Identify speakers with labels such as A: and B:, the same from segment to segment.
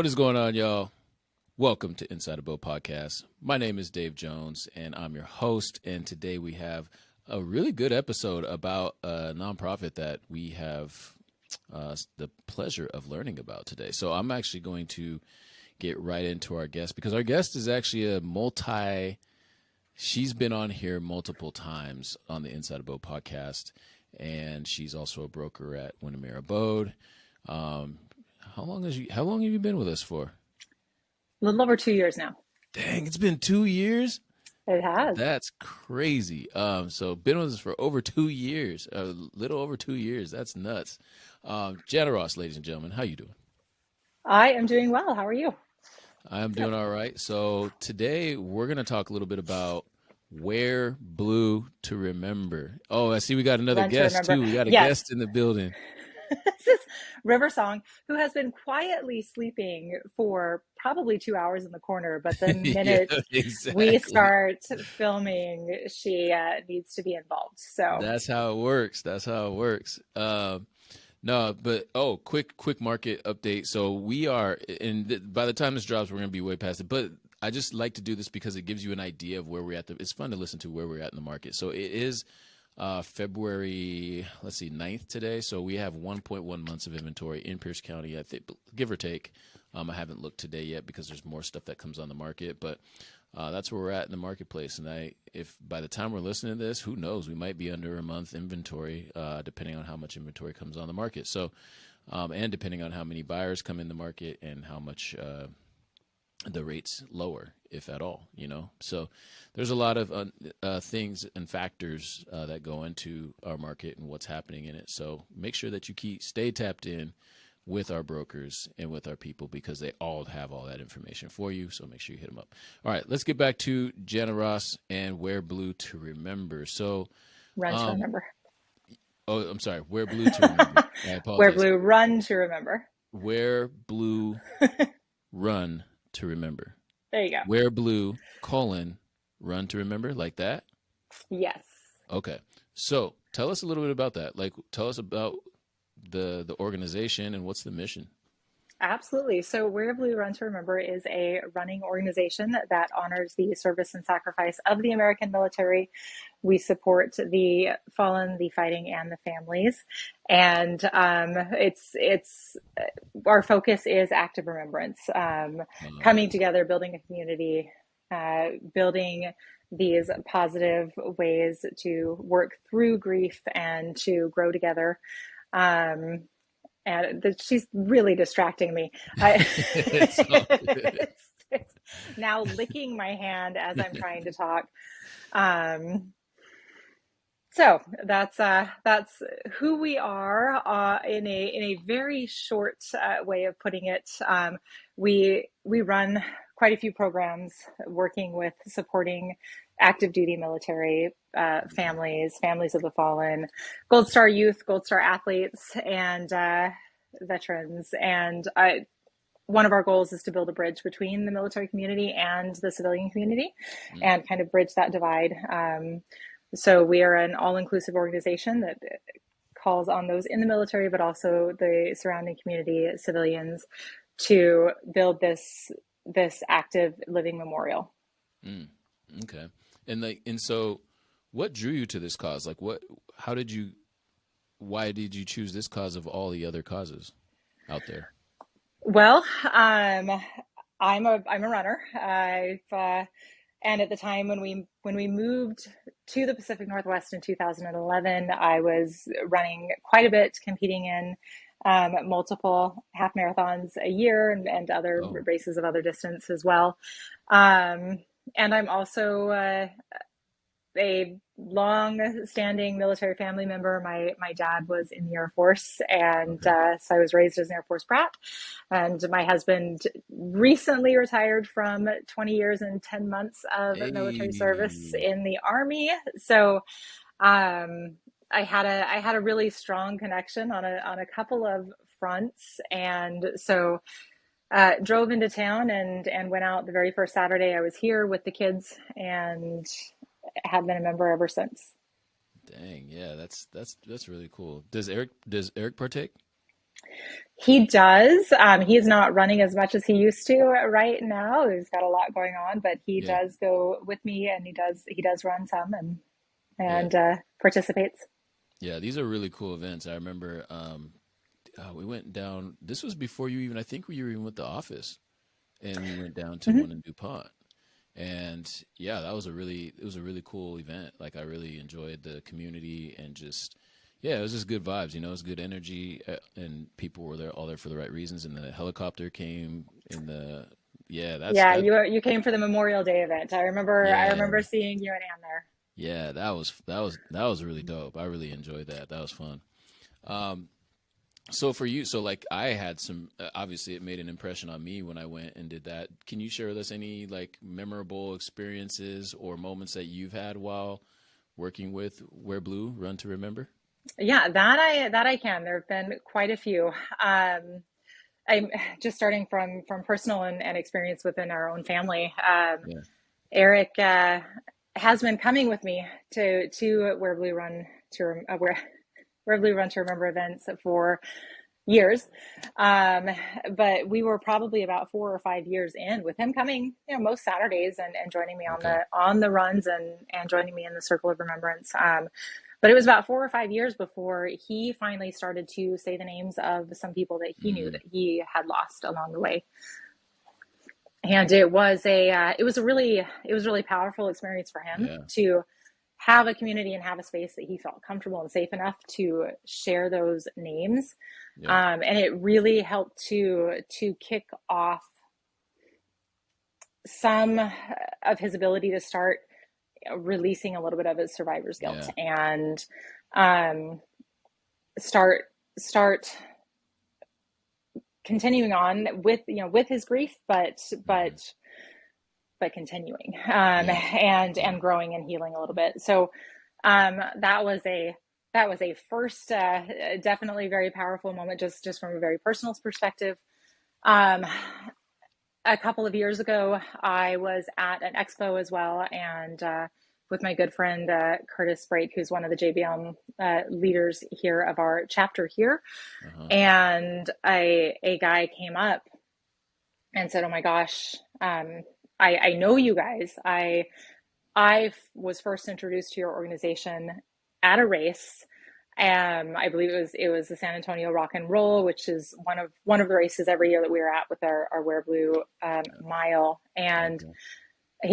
A: What is going on, y'all? Welcome to Inside Abode Podcast. My name is Dave Jones, and I'm your host. And today we have a really good episode about a nonprofit that we have the pleasure of learning about today. So I'm actually going to get right into our guest because our guest is actually she's been on here multiple times on the Inside Abode Podcast, and she's also a broker at Windermere Abode. How long have you been with us for?
B: A little over 2 years now.
A: Dang, it's been 2 years?
B: It has.
A: That's crazy. So been with us for over 2 years, a little over 2 years. That's nuts. Jana Ross, ladies and gentlemen, how you doing?
B: I am doing well. How are you?
A: I'm doing all right. So today we're going to talk a little bit about Wear Blue to Remember. Oh, I see we got another guest too. We got a guest in the building.
B: This is River Song, who has been quietly sleeping for probably 2 hours in the corner, but the minute we start filming, she needs to be involved. So
A: that's how it works. Quick market update. So we are by the time this drops, we're going to be way past it. But I just like to do this because it gives you an idea of where we're at. It's fun to listen to where we're at in the market. So it is February, 9th today. So we have 1.1 months of inventory in Pierce County, I think, give or take. I haven't looked today yet because there's more stuff that comes on the market, but that's where we're at in the marketplace. And if by the time we're listening to this, who knows, we might be under a month inventory, depending on how much inventory comes on the market. So, and depending on how many buyers come in the market and how much, the rates lower, if at all, So there's a lot of things and factors that go into our market and what's happening in it. So make sure that you stay tapped in with our brokers and with our people because they all have all that information for you. So make sure you hit them up. All right, let's get back to Jana Ross and Wear Blue to Remember. So
B: run to remember.
A: Oh, I'm sorry. Wear Blue to Remember. I apologize.
B: Wear Blue, run to remember.
A: Wear Blue, run to remember.
B: There you go.
A: Wear Blue, run to remember, like that?
B: Yes.
A: Okay. So tell us a little bit about that. Tell us about the organization and what's the mission.
B: Absolutely. So Wear Blue, Run to Remember is a running organization that honors the service and sacrifice of the American military. We support the fallen, the fighting, and the families. And it's our focus is active remembrance, coming together, building a community, building these positive ways to work through grief and to grow together. And she's really distracting me. It's now licking my hand as I'm trying to talk. So that's who we are in a very short way of putting it. We run quite a few programs working with supporting active duty military families of the fallen, Gold Star youth, Gold Star athletes, and veterans. And one of our goals is to build a bridge between the military community and the civilian community and kind of bridge that divide. So we are an all-inclusive organization that calls on those in the military, but also the surrounding community, civilians, to build this active living memorial.
A: Okay. And so what drew you to this cause? Why did you choose this cause of all the other causes out there?
B: Well, I'm a runner. And at the time when we moved to the Pacific Northwest in 2011, I was running quite a bit, competing in multiple half marathons a year and other races of other distance as well. And I'm also a long-standing military family member. My dad was in the Air Force, and so I was raised as an Air Force brat. And my husband recently retired from 20 years and 10 months of military service in the Army. So I had a really strong connection on a couple of fronts, and so drove into town and went out the very first Saturday I was here with the kids, and have been a member ever since.
A: Dang, yeah, that's really cool. Does Eric partake?
B: He does. He's not running as much as he used to right now. He's got a lot going on, but he
A: Yeah,
B: does go with me, and he does run some
A: yeah,
B: and participates.
A: yeah. These are really cool events. I remember we went down. This was before you even. I think we were even with the office, and we went down to
B: Hmm.
A: one in DuPont. And yeah, it was a really cool event. Like I really enjoyed the community and just yeah, it was just good vibes. You know, it was good energy, and people were there all there for the right reasons. And the helicopter came in the yeah,
B: Yeah,
A: that
B: you came for the Memorial Day event. I remember
A: yeah.
B: seeing you and Ann there.
A: Yeah, that was really dope. I really enjoyed that. That was fun. Um, so for you, so like I had some. Obviously, it made an impression on me when I went and did that. Can you share with us any like memorable experiences or moments that you've had while working with Wear Blue Run to Remember?
B: Yeah, that I can. There have been quite a few. I'm just starting from personal and experience within our own family.
A: Yeah.
B: Eric has been coming with me to Where Blue Run Where Blue Run to Remember events for years. Um, but we were probably about 4 or 5 years in with him coming, most Saturdays and joining me on
A: Okay.
B: the runs and joining me in the circle of remembrance. But it was about 4 or 5 years before he finally started to say the names of some people that he knew
A: Mm,
B: that he had lost along the way. And it was a really powerful experience for him
A: yeah.
B: to have a community and have a space that he felt comfortable and safe enough to share those names.
A: Yeah.
B: And it really helped to kick off some of his ability to start releasing a little bit of his survivor's guilt
A: Yeah.
B: and um, start continuing on with his grief,
A: Hmm.
B: but continuing
A: Yeah.
B: and
A: Yeah.
B: growing and healing a little bit. So that was a first, definitely very powerful moment, just from a very personal perspective. Um, a couple of years ago, I was at an expo as well, and with my good friend Curtis Brake, who's one of the JBM leaders here of our chapter here,
A: Uh-huh.
B: and a guy came up and said, "Oh my gosh, I know you guys. I was first introduced to your organization at a race. I believe it was the San Antonio Rock and Roll, which is one of the races every year that we are at with our Wear Blue mile. And
A: Okay.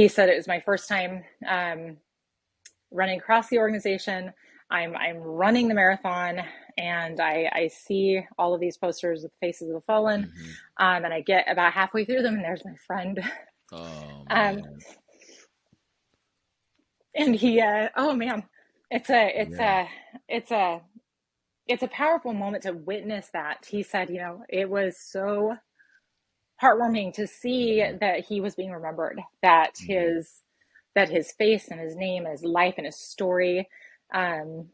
B: he said it was my first time running across the organization. I'm running the marathon, and I see all of these posters with the faces of the fallen,
A: Hmm.
B: and I get about halfway through them, and there's my friend.
A: Oh
B: um,
A: man.
B: and he, oh man, it's a it's
A: Yeah.
B: a it's a it's a powerful moment to witness that. He said, it was so heartwarming to see
A: Hmm.
B: that he was being remembered, that
A: Hmm.
B: his face and his name and his life and his story um,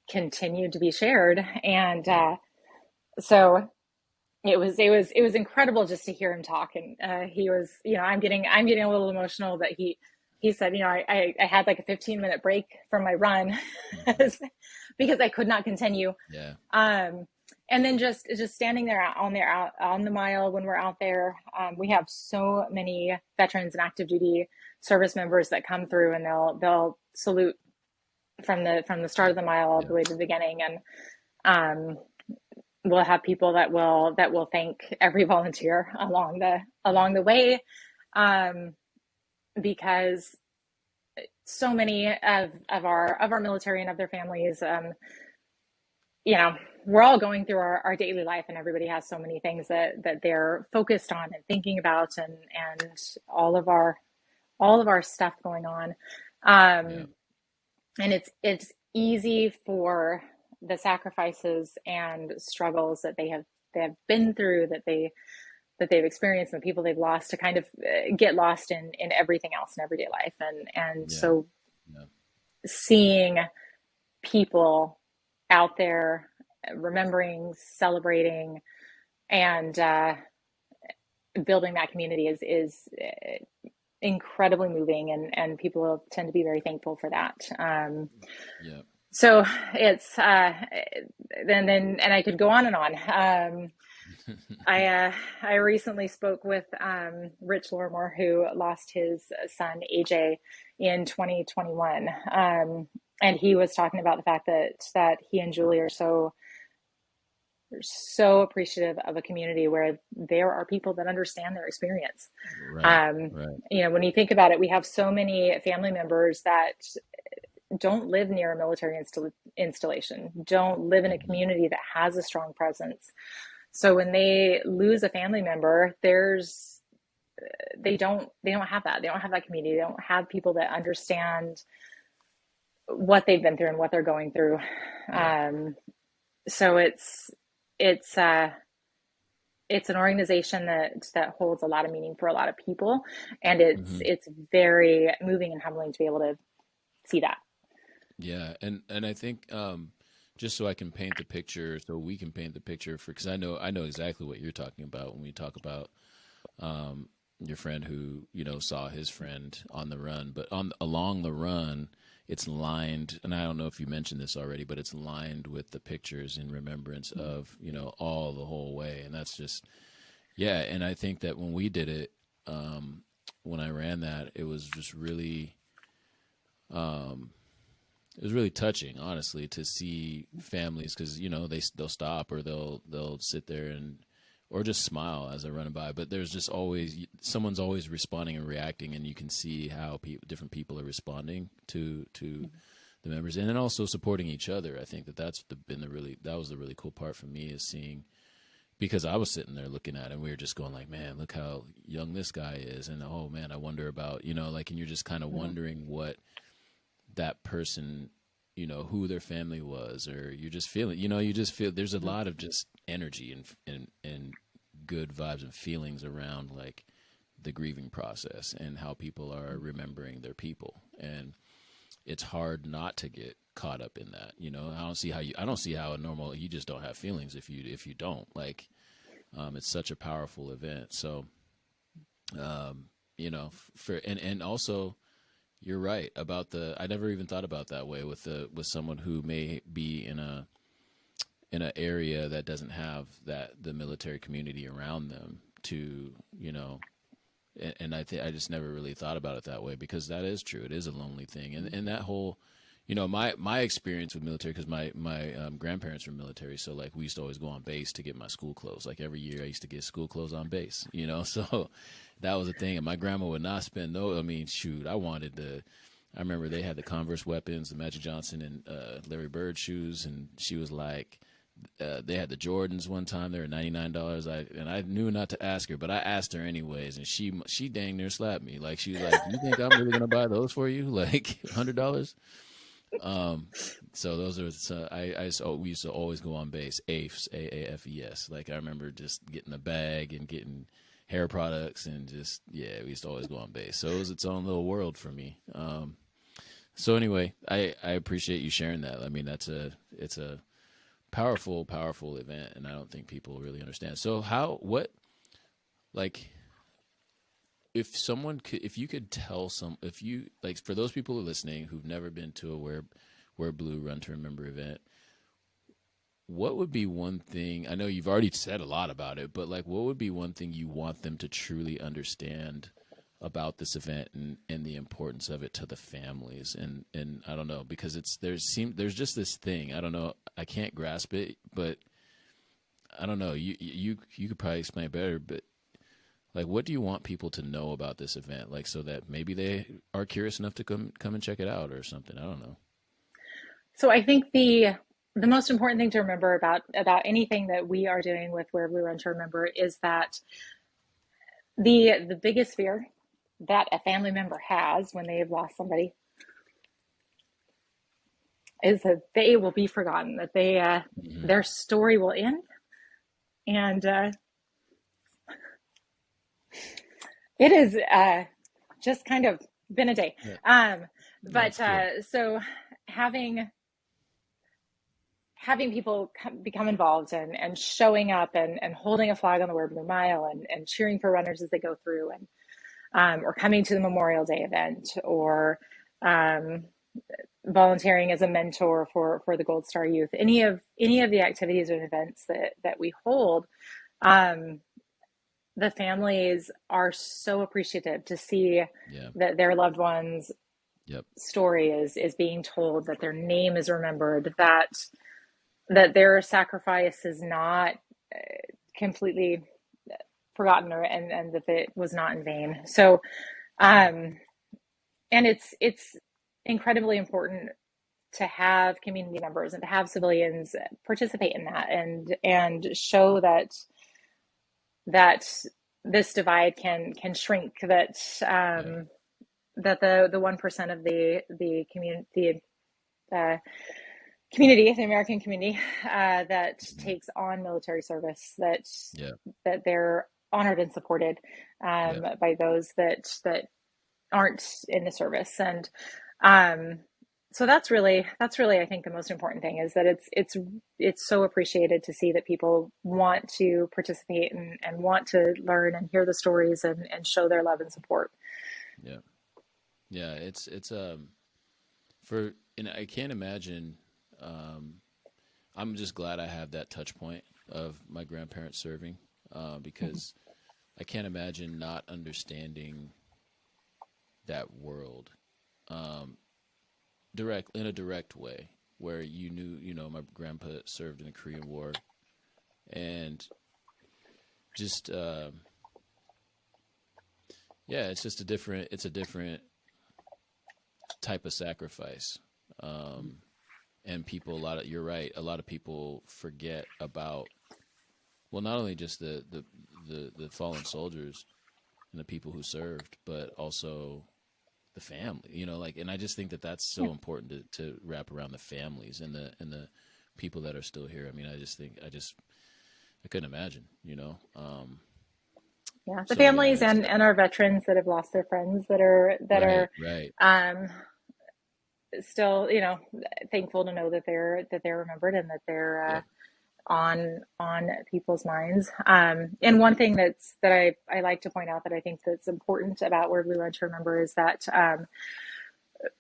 B: continued to be shared. And
A: Yeah.
B: so it was incredible just to hear him talk. And he was, I'm getting a little emotional, but he said, I had like a 15-minute break from my run
A: Hmm.
B: because I could not continue.
A: Yeah.
B: Um, and then just standing there out on the mile when we're out there, we have so many veterans and active duty service members that come through, and they'll salute from the start of the mile all
A: Yeah.
B: the way to the beginning. And um, we'll have people that will thank every volunteer
A: Yeah.
B: along the way, um, because so many of our military and of their families, you know, we're all going through our daily life, and everybody has so many things that they're focused on and thinking about, and all of our stuff going on.
A: Yeah.
B: And it's easy for the sacrifices and struggles that they have been through, that they've experienced, and the people they've lost, to kind of get lost in everything else in everyday life. And
A: Yeah.
B: so
A: Yeah.
B: seeing people out there remembering, celebrating, and building that community is incredibly moving, and people tend to be very thankful for that.
A: Yeah.
B: So it's and I could go on and on. I recently spoke with Rich Lormore, who lost his son AJ in 2021, and he was talking about the fact that he and Julie are so appreciative of a community where there are people that understand their experience.
A: Right,
B: Um,
A: right.
B: when you think about it, we have so many family members that don't live near a military installation, don't live in a
A: Mhm.
B: community that has a strong presence. So when they lose a family member, they don't have that. They don't have that community. They don't have people that understand what they've been through and what they're going through.
A: Yeah.
B: Um, so it's uh, it's an organization that holds a lot of meaning for a lot of people, and it's
A: Hmm.
B: it's very moving and humbling to be able to see that.
A: Yeah, and I think just so I can paint the picture, so we can paint the picture for because I know exactly what you're talking about when we talk about your friend who saw his friend on the run, but on along the run, it's lined, and I don't know if you mentioned this already, but it's lined with the pictures in remembrance of all the whole way, and that's just yeah, and I think that when we did it, when I ran that, it was just really. It was really touching, honestly, to see families because they'll stop or they'll sit there and or just smile as they're running by. But there's just always someone's always responding and reacting, and you can see how different people are responding to the members, and then also supporting each other. I think that was the really cool part for me is seeing because I was sitting there looking at it and we were just going like, man, look how young this guy is, and oh man, I wonder about like, and you're just kind of
B: Mhm.
A: wondering what that person who their family was or you're just feeling you just feel there's a
B: Mhm.
A: lot of just energy and good vibes and feelings around like the grieving process and how people are remembering their people, and it's hard not to get caught up in that. I don't see how a normal you just don't have feelings if you don't like it's such a powerful event. So for and also you're right about I never even thought about that way with someone who may be in an area that doesn't have the military community around them to and I just never really thought about it that way because that is true. It is a lonely thing, and that whole my experience with military because my grandparents were military, so like we used to always go on base to get my school clothes. Like every year, I used to get school clothes on base. So that was a thing, and my grandma would not spend no. I mean, shoot, I wanted the. I remember they had the Converse weapons, the Magic Johnson and Larry Bird shoes, and she was like, they had the Jordans one time. They were $99. I knew not to ask her, but I asked her anyways, and she dang near slapped me. Like she was like, "You think I'm really gonna buy those for you? Like $100?" Um, so those are we used to always go on base AFES AAFES. Like I remember just getting a bag and getting hair products and just yeah, we used to always go on base. So it was its own little world for me. So anyway, I appreciate you sharing that. I mean it's a powerful event, and I don't think people really understand. So like if you could tell if you like for those people who are listening who've never been to a Wear Blue Run to Remember event, what would be one thing? I know you've already said a lot about it, but like what would be one thing you want them to truly understand about this event and the importance of it to the families? And I don't know because there's just this thing, I don't know, I can't grasp it, but I don't know, you could probably explain it better, but like, what do you want people to know about this event? Like, so that maybe they are curious enough to come and check it out or something. I don't know.
B: So I think the most important thing to remember about anything that we are doing with Where We Run to Remember is that the biggest fear that a family member has when they have lost somebody is that they will be forgotten, that
A: Hmm.
B: their story will end, and it is just kind of been a day.
A: Yeah,
B: Um, but
A: that's cool.
B: so having people become involved and showing up and holding a flag on the Word Blue Mile and cheering for runners as they go through or coming to the Memorial Day event or um, volunteering as a mentor for the Gold Star Youth, any of the activities or events that we hold, um, the families are so appreciative to see
A: Yeah.
B: that their loved ones'
A: Yep.
B: story is being told, that their name is remembered, that their sacrifice is not completely forgotten, and that it was not in vain. So, um, and it's incredibly important to have community members and to have civilians participate in that, and show that this divide can shrink, that
A: Yeah.
B: that the 1% of the community, uh, the American community, that
A: Mhm.
B: takes on military service,
A: Yeah.
B: that they're honored and supported,
A: Yeah.
B: by those that aren't in the service. And um, so that's really I think the most important thing is that it's so appreciated to see that people want to participate, and want to learn and hear the stories, and show their love and support.
A: Yeah. Yeah. It's for, and I can't imagine. Um, I'm just glad I have that touch point of my grandparents serving, because I can't imagine not understanding that world, um, in a direct way, where my grandpa served in the Korean War, and just yeah, it's a different type of sacrifice. Um, and you're right, a lot of people forget about, well, not only just the fallen soldiers and the people who served, but also the family, like, and I just think that that's
B: Yeah,
A: so important to wrap around the families and the people that are still here. I mean, I couldn't imagine,
B: yeah, the
A: so yeah,
B: families and our veterans that have lost their friends, that are
A: right, right.
B: um, still, thankful to know that they're remembered, and that they're
A: Yep.
B: on people's minds. And one thing that I like to point out, that I think that's important about Where Blue Run to Remember, is that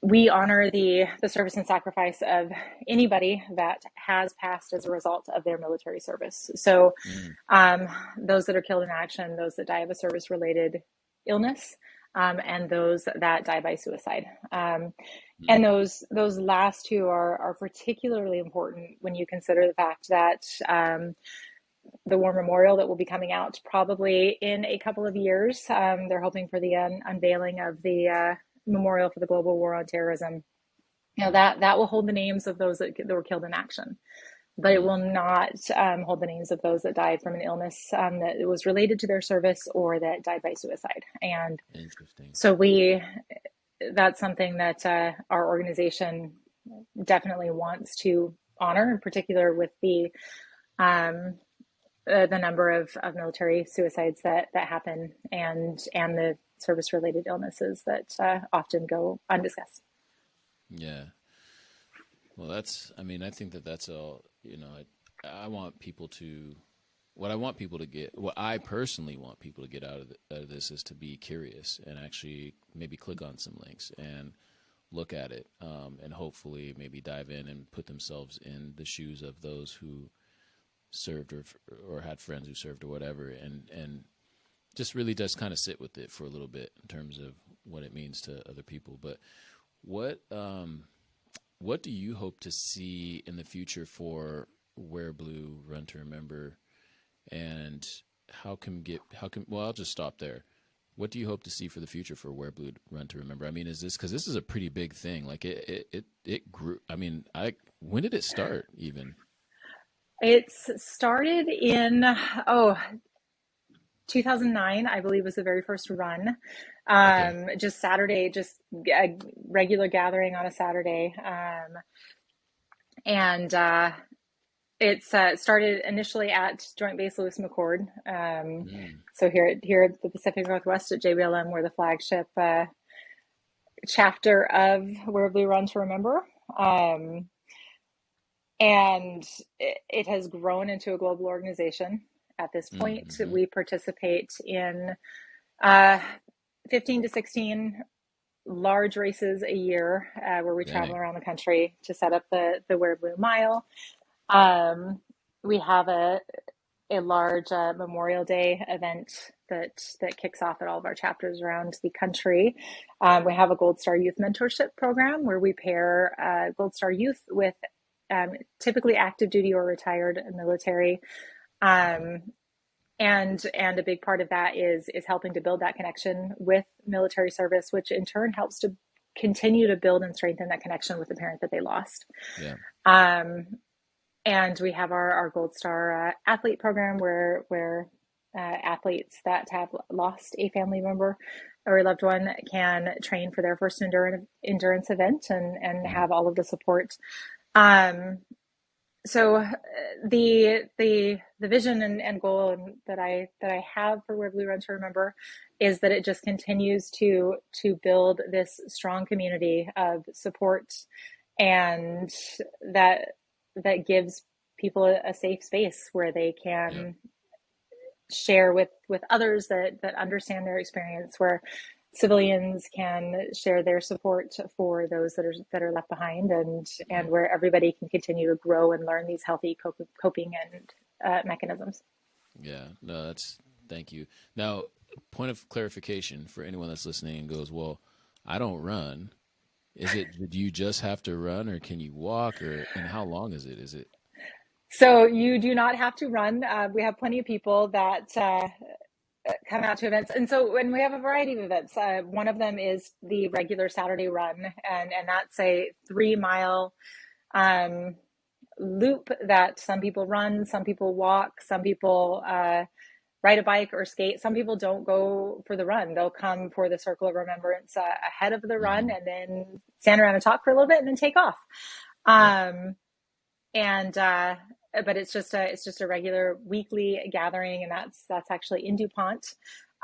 B: we honor the service and sacrifice of anybody that has passed as a result of their military service. So,
A: Mm,
B: um, those that are killed in action, those that die of a service related illness, and those that die by suicide. And
A: mm,
B: those last two are particularly important when you consider the fact that the War Memorial that will be coming out probably in a couple of years. They're hoping for the unveiling of the Memorial for the Global War on Terrorism. That will hold the names of those that were killed in action, but it
A: mm.
B: will not hold the names of those that died from an illness that was related to their service, or that died by suicide. And
A: Interesting.
B: so that's something that our organization definitely wants to honor, in particular with um, the number of military suicides that happen, and the service related illnesses that often go undiscussed.
A: Yeah. Well, I mean, I think that that's all, I want people to, what I personally want people to get out of this is to be curious and actually maybe click on some links and look at it, and hopefully maybe dive in and put themselves in the shoes of those who served, or had friends who served, or whatever, and just really just kind of sit with it for a little bit in terms of what it means to other people. But what um, what do you hope to see in the future for Wear Blue Run to Remember, and well, I'll just stop there. What do you hope to see for the future for Wear Blue Run to Remember? I mean, because this is a pretty big thing. Like it grew. I mean, when did it start even?
B: It's started in, 2009, I believe, was the very first run.
A: Okay.
B: Just Saturday, just a regular gathering on a Saturday. And It's started initially at Joint Base Lewis McChord.
A: Mm,
B: So here at the Pacific Northwest at JBLM, we're the flagship chapter of Where Blue Run to Remember. Um, and it has grown into a global organization. At this
A: mm,
B: point,
A: mm-hmm.
B: we participate in uh, 15 to 16 large races a year where we travel
A: Dang.
B: around the country to set up the Wear Blue Mile. Um, we have a large Memorial Day event that kicks off at all of our chapters around the country. We have a Gold Star Youth Mentorship Program where we pair Gold Star youth with typically active duty or retired military.
A: Okay.
B: And a big part of that is helping to build that connection with military service, which in turn helps to continue to build and strengthen that connection with the parent that they lost.
A: Yeah.
B: Um, and we have our Gold Star athlete program where athletes that have lost a family member or a loved one can train for their first endurance event and
A: Mhm.
B: have all of the support. Um, so the vision and goal that I have for Wear Blue Run to Remember is that it just continues to build this strong community of support, and that that gives people a safe space where they
A: Yeah.
B: can share with others that understand their experience, where civilians can share their support for those that are left behind, and
A: Mhm.
B: where everybody can continue to grow and learn these healthy coping and mechanisms.
A: Yeah. No, thank you. Now, point of clarification for anyone that's listening and goes, well, I don't run. Do you just have to run or can you walk and how long is it? Is it?
B: So you do not have to run. We have plenty of people that come out to events, and so when we have a variety of events, one of them is the regular Saturday run, and that's a 3 mile um, loop that some people run, some people walk, some people ride a bike or skate. Some people don't go for the run. They'll come for the Circle of Remembrance ahead of the run
A: Mhm.
B: and then stand around and talk for a little bit and then take off.
A: Yep.
B: Um, and but it's just a regular weekly gathering, and that's actually in DuPont.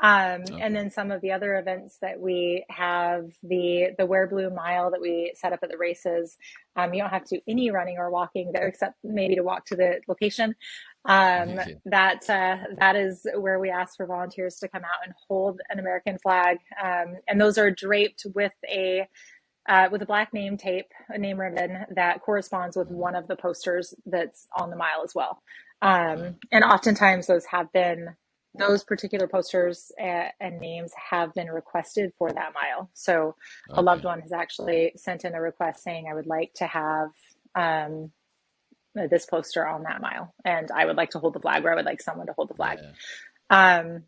B: And
A: Okay.
B: then some of the other events that we have, the Wear Blue Mile that we set up at the races. You don't have to do any running or walking there, except maybe to walk to the location.
A: Yeah.
B: That is where we ask for volunteers to come out and hold an American flag, and those are draped with a black name tape, a name ribbon that corresponds with
A: Mhm.
B: one of the posters that's on the mile as well.
A: Uh,
B: And oftentimes those particular posters and names have been requested for that mile. So a loved
A: okay.
B: one has actually sent in a request saying, I would like to have um, this poster on that mile, and I would like to hold the flag, or I would like someone to hold the flag.
A: Yeah.
B: Um,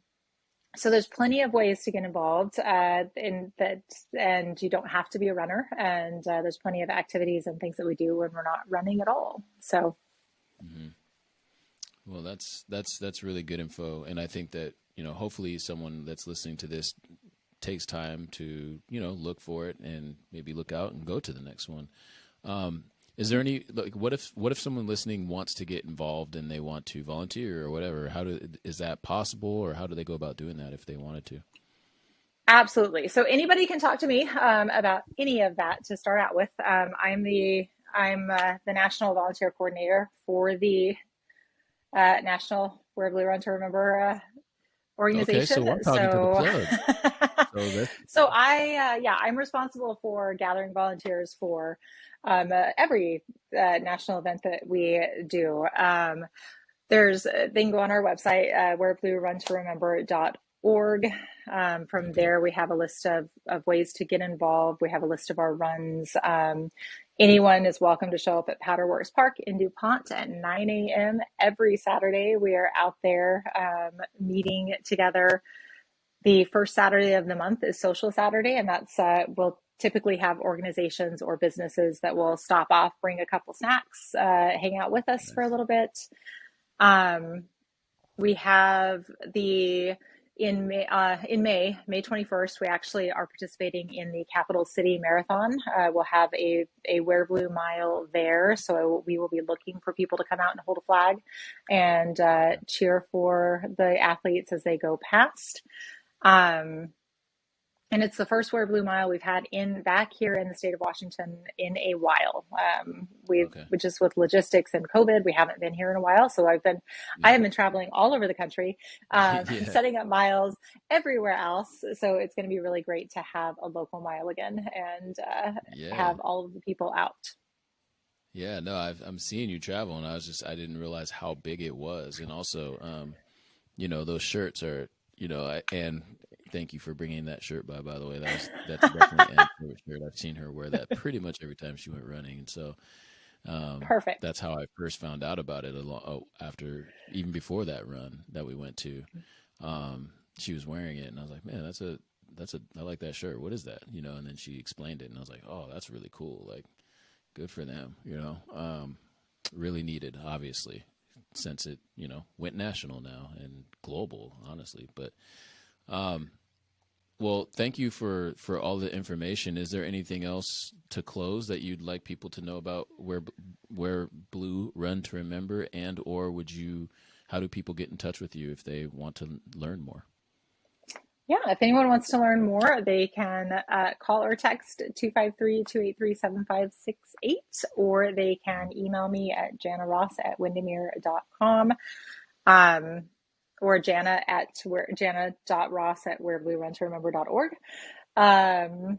B: so there's plenty of ways to get involved in that, and you don't have to be a runner. And there's plenty of activities and things that we do when we're not running at all. So
A: Mhm. Well, that's really good info, and I think that hopefully someone that's listening to this takes time to look for it and maybe look out and go to the next one. Um, is there any like what if someone listening wants to get involved and they want to volunteer or whatever? Is that possible, or how do they go about doing that if they wanted to?
B: absolutely. So anybody can talk to me about any of that to start out with. I'm the national volunteer coordinator for the National Wear Blue Run to Remember
A: Okay,
B: organization.
A: so I'm talking to the
B: So,
A: plug. So that's
B: so I'm responsible for gathering volunteers for every national event that we do. They can go on our website, wearblueruntoremember.org. From
A: okay.
B: there, we have a list of ways to get involved. We have a list of our runs. Anyone is welcome to show up at Powderworks Park in DuPont at 9 a.m. every Saturday. We are out there meeting together. The first Saturday of the month is Social Saturday, and we'll typically have organizations or businesses that will stop off, bring a couple snacks, hang out with us for a
A: Nice.
B: little bit. Um, we have May 21st, we actually are participating in the Capital City Marathon. We'll have a Wear Blue Mile there, so we will be looking for people to come out and hold a flag and
A: Okay.
B: cheer for the athletes as they go past. Um, And it's the first Wear Blue Mile we've had back here in the state of Washington in a while.
A: Okay.
B: Just with logistics and COVID, we haven't been here in a while. So I
A: Yeah.
B: have been traveling all over the country,
A: Yeah.
B: setting up miles everywhere else. So it's going to be really great to have a local mile again and
A: Yeah.
B: have all of the people out.
A: Yeah. No, I'm seeing you travel, and I didn't realize how big it was. And also, those shirts are, and thank you for bringing that shirt by the way. That's definitely Anne's favorite shirt. I've seen her wear that pretty much every time she went running. And so,
B: Perfect.
A: that's how I first found out about it after, even before that run that we went to. She was wearing it, and I was like, man, I like that shirt. What is that? And then she explained it, and I was like, oh, that's really cool. Like, good for them, really needed, obviously, since it, went national now and global, honestly. But, well, thank you for all the information. Is there anything else to close that you'd like people to know about where Blue Run to Remember, and or how do people get in touch with you if they want to learn more?
B: Yeah, if anyone wants to learn more, they can call or text 253-283-7568, or they can email me at janaross@windermere.com, or jana.ross@whereblueruntoremember.org. And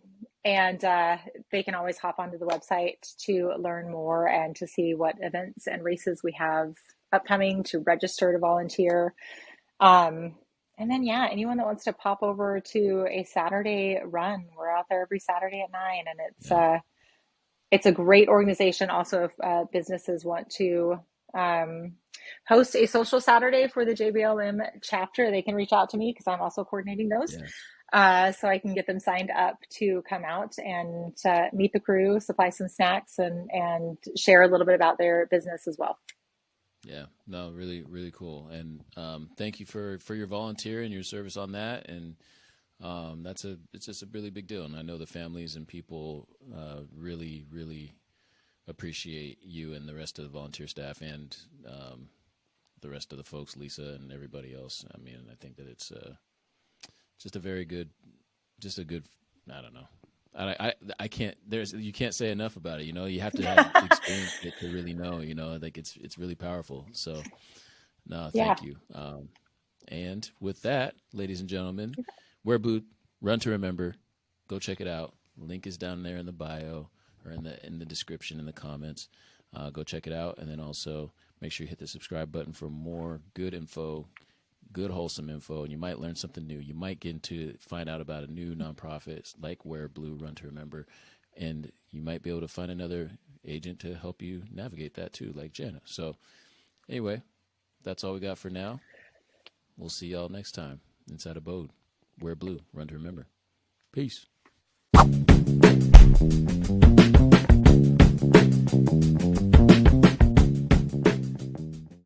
B: they can always hop onto the website to learn more and to see what events and races we have upcoming, to register to volunteer. And then, yeah, anyone that wants to pop over to a Saturday run, we're out there every Saturday at 9, and it's a great organization. Also, if businesses want to host a social Saturday for the JBLM chapter, they can reach out to me because I'm also coordinating those.
A: Yeah.
B: So I can get them signed up to come out and meet the crew, supply some snacks, and share a little bit about their business as well.
A: Yeah, no, really, really cool. And thank you for your volunteer and your service on that. And it's just a really big deal. And I know the families and people really, really appreciate you and the rest of the volunteer staff, and the rest of the folks, Lisa and everybody else. I mean, I think that it's just a good, I don't know. I can't, you can't say enough about it. You have to have experience it to really know, like it's really powerful. So no, thank you. And with that, ladies and gentlemen, Wear Blue, Run to Remember, go check it out. Link is down there in the bio or in the description, in the comments. Go check it out. And then also make sure you hit the subscribe button for more good info, good wholesome info, and you might learn something new. You might find out about a new nonprofit like Wear Blue, Run to Remember, and you might be able to find another agent to help you navigate that too, like Jana. So anyway, that's all we got for now. We'll see y'all next time inside Abode. Wear Blue, Run to Remember. Peace.